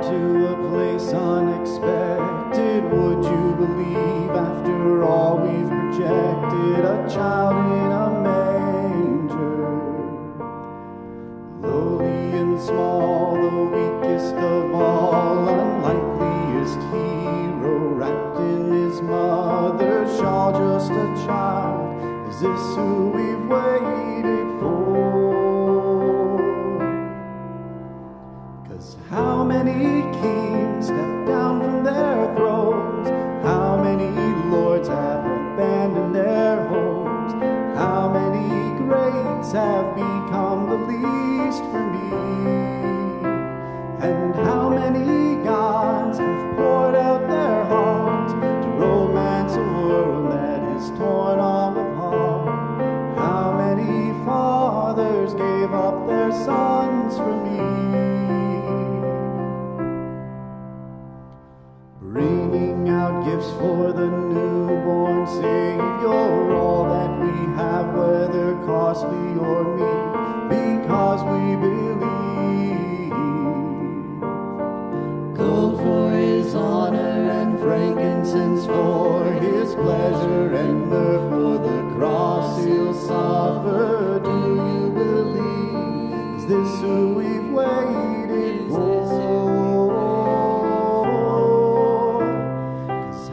to a place unexpected. Would you believe after all we've projected? A child in a manger, lowly and small, the weakest of all, unlikeliest hero, wrapped in his mother's shawl, just a child. Is this who we've waited for? 'Cause how many kings step down from their thrones? How many lords have abandoned their homes? How many greats have become the least for me? And how many gods have poured out their hearts to romance a world that is torn all apart? How many fathers gave up their sons for me? Bringing out gifts for the newborn Savior, all that we have, whether costly or meek, because we believe. Gold for his honor and frankincense for his pleasure, and myrrh for the cross he'll suffer. Do you believe? Is this who we've waited for?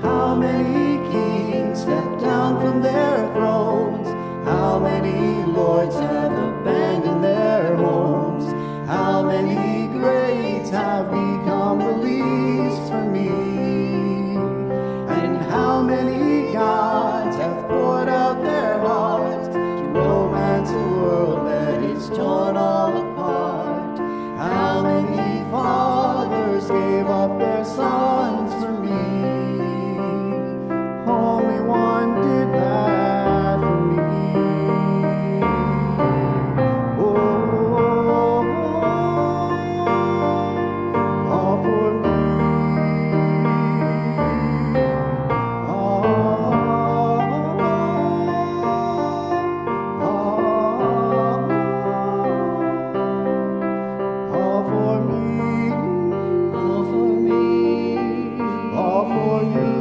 How many kings step down from their thrones? How many lords have abandoned their homes? How many greats have become the least for me? And how many gods have poured out their hearts to romance a world that is torn all apart? How many fathers gave up their sons for me? Only one did that for me. Oh, all for me. All for me. All for me. All for you.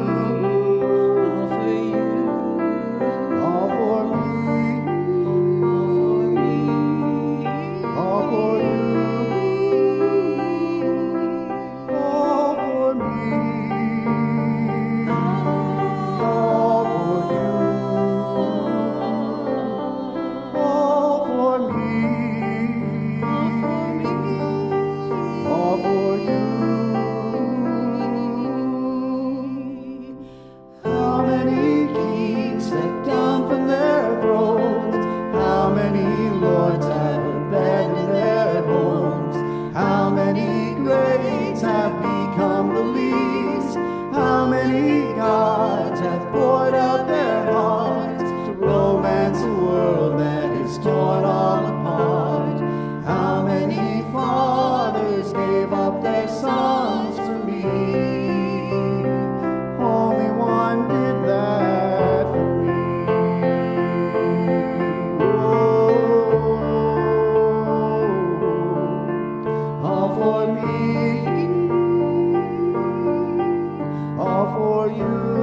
Lords have abandoned their homes. How many greats have become the least? How many gods have poured out their hearts to romance a world that is torn all apart? How many fathers gave up their sons for me? Only one did that for me. For me, all for you.